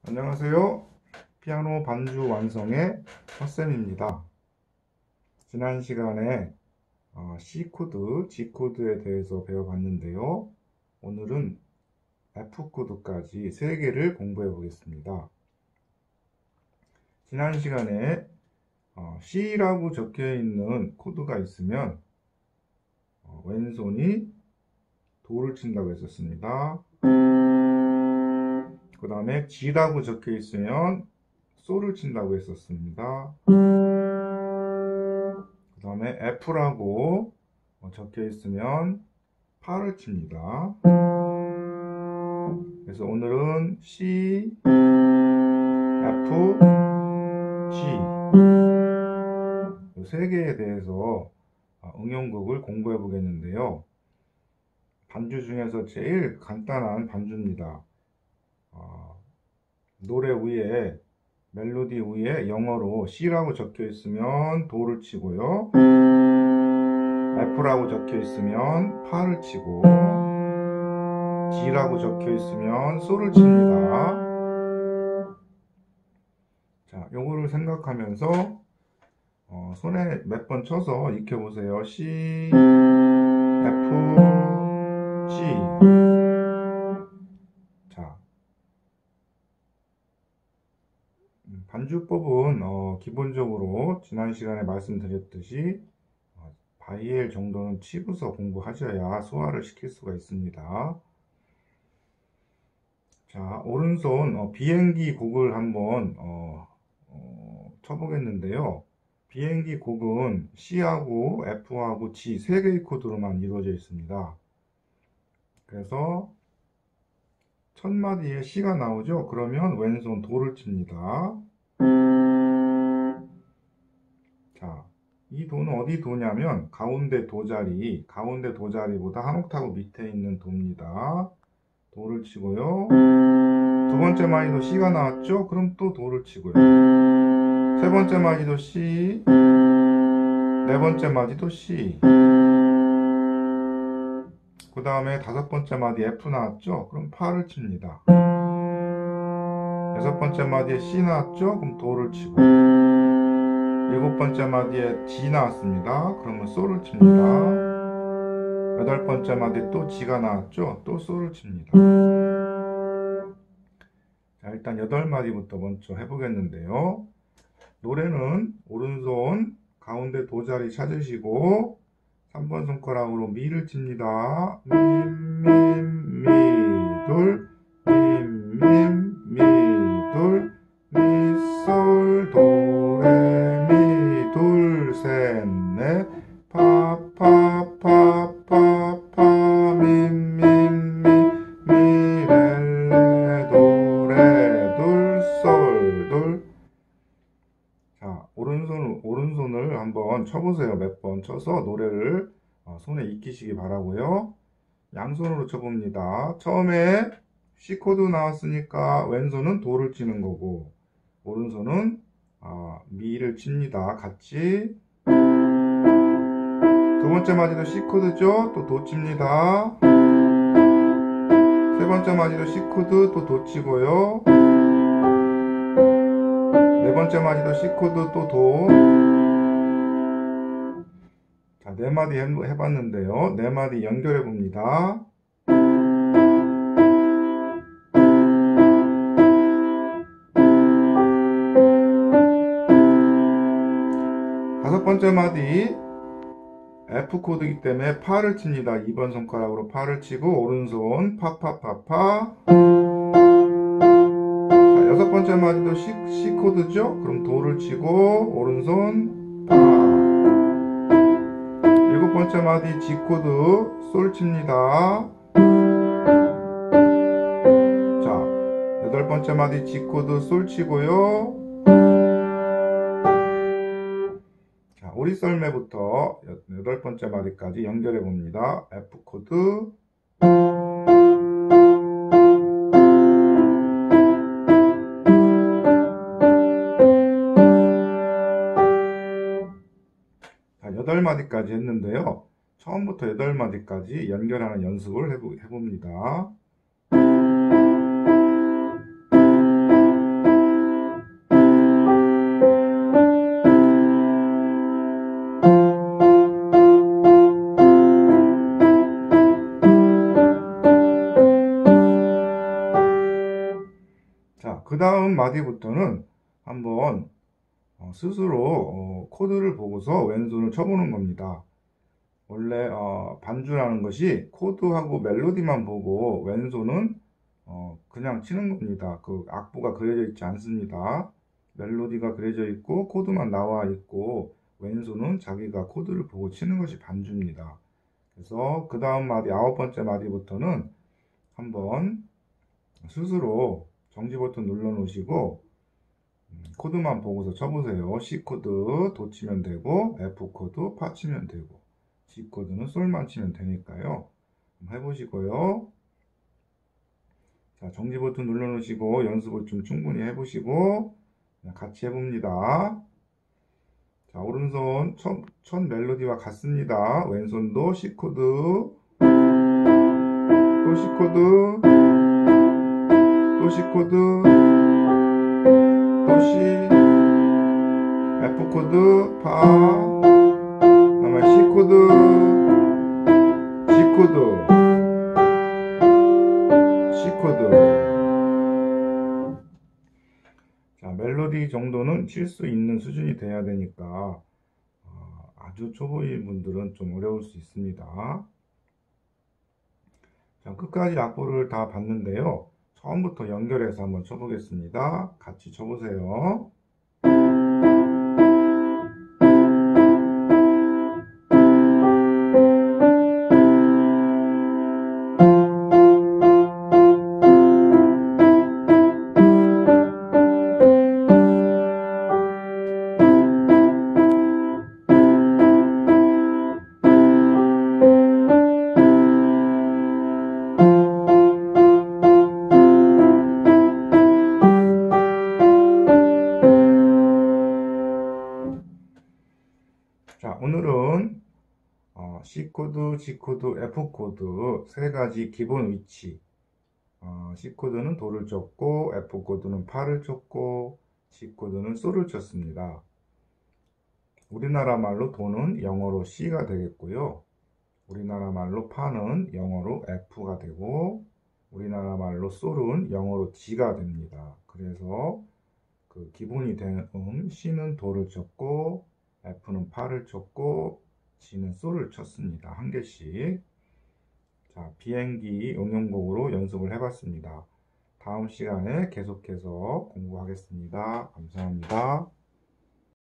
안녕하세요. 피아노 반주 완성의 헛쌤입니다. 지난 시간에 C 코드, G 코드에 대해서 배워봤는데요. 오늘은 F 코드까지 3개를 공부해 보겠습니다. 지난 시간에 C라고 적혀 있는 코드가 있으면 왼손이 도를 친다고 했었습니다. 그 다음에 G라고 적혀 있으면 솔을 친다고 했었습니다. 그 다음에 F라고 적혀 있으면 파를 칩니다. 그래서 오늘은 C, F, G 이 3개에 대해서 응용곡을 공부해 보겠는데요. 반주 중에서 제일 간단한 반주입니다. 노래 위에 멜로디 위에 영어로 C라고 적혀 있으면 도를 치고요. F라고 적혀 있으면 파를 치고 G라고 적혀 있으면 솔을 칩니다. 자, 요거를 생각하면서 손에 몇 번 쳐서 익혀보세요. C, F, G. 자, 반주법은 기본적으로 지난 시간에 말씀드렸듯이 바이엘 정도는 치고서 공부하셔야 소화를 시킬 수가 있습니다. 자, 오른손 비행기 곡을 한번 쳐보겠는데요. 비행기 곡은 C하고 F하고 G 3개의 코드로만 이루어져 있습니다. 그래서 첫 마디에 C가 나오죠. 그러면 왼손 도를 칩니다. 자, 이 도는 어디 도냐면 가운데 도자리보다 한 옥타브 밑에 있는 도입니다. 도를 치고요. 두 번째 마디도 C가 나왔죠? 그럼 또 도를 치고요. 세 번째 마디도 C, 네 번째 마디도 C. 그 다음에 다섯 번째 마디 F 나왔죠? 그럼 파를 칩니다. 여섯 번째 마디에 C 나왔죠? 그럼 도를 치고. 일곱 번째 마디에 G 나왔습니다. 그러면 솔을 칩니다. 여덟 번째 마디에 또 G가 나왔죠? 또 솔을 칩니다. 자, 일단 8마디부터 먼저 해보겠는데요. 노래는 오른손 가운데 도자리 찾으시고 3번 손가락으로 미를 칩니다. 미, 미, 미, 둘, 미, 미, 미, 둘, 미, 솔, 도, 레, 미, 둘, 셋, 넷, 파, 파, 파, 파, 파, 미, 미, 미, 미, 레, 레, 도, 레, 둘, 솔, 둘. 자, 오른손을 한번 쳐보세요. 몇 번 쳐서 노래를 손에 익히시기 바라고요. 양손으로 쳐봅니다. 처음에 C 코드 나왔으니까 왼손은 도를 치는 거고 오른손은 미를 칩니다. 같이. 두 번째 마디도 C 코드죠. 또 도 칩니다. 세 번째 마디도 C 코드 또 도 치고요. 네 번째 마디도 C 코드 또 도. 자, 4마디 해봤는데요. 4마디 연결해 봅니다. 다섯 번째 마디 F 코드이기 때문에 파를 칩니다. 2번 손가락으로 파를 치고 오른손 파파파파. 자, 여섯 번째 마디도 C 코드죠. 그럼 도를 치고 오른손 파. 일곱 번째 마디 G 코드 솔 칩니다. 자, 여덟 번째 마디 G 코드 솔 치고요. 자, 오리썰매부터 여덟 번째 마디까지 연결해 봅니다. F 코드. 자, 8마디까지 했는데요. 처음부터 8마디까지 연결하는 연습을 해봅니다. 그 다음 마디부터는 한번 스스로 코드를 보고서 왼손을 쳐보는 겁니다. 원래 반주라는 것이 코드하고 멜로디만 보고 왼손은 그냥 치는 겁니다. 그 악보가 그려져 있지 않습니다. 멜로디가 그려져 있고 코드만 나와 있고 왼손은 자기가 코드를 보고 치는 것이 반주입니다. 그래서 그 다음 마디, 9번째 마디부터는 한번 스스로 정지 버튼 눌러 놓으시고 코드만 보고서 쳐보세요. C 코드 도 치면 되고 F 코드 파 치면 되고 G 코드는 솔만 치면 되니까요. 한번 해보시고요. 자, 정지 버튼 눌러 놓으시고 연습을 좀 충분히 해보시고 같이 해봅니다. 자, 오른손 첫 멜로디와 같습니다. 왼손도 C 코드, 또 C 코드, 또 C 코드, 또 C, F 코드, 파, 그다음에 C 코드, G 코드, C 코드. 자, 멜로디 정도는 칠 수 있는 수준이 돼야 되니까 아주 초보인 분들은 좀 어려울 수 있습니다. 자, 끝까지 악보를 다 봤는데요. 처음부터 연결해서 한번 쳐보겠습니다. 같이 쳐보세요. 자, 오늘은 C 코드, G 코드, F 코드 세 가지 기본 위치. C 코드는 도를 쳤고, F 코드는 파를 쳤고, G 코드는 솔을 쳤습니다. 우리나라 말로 도는 영어로 C가 되겠고요. 우리나라 말로 파는 영어로 F가 되고, 우리나라 말로 솔은 영어로 G가 됩니다. 그래서 그 기본이 되는 C는 도를 쳤고, F는 파를 쳤고, G는 솔을 쳤습니다. 한 개씩. 자, 비행기 응용곡으로 연습을 해봤습니다. 다음 시간에 계속해서 공부하겠습니다. 감사합니다.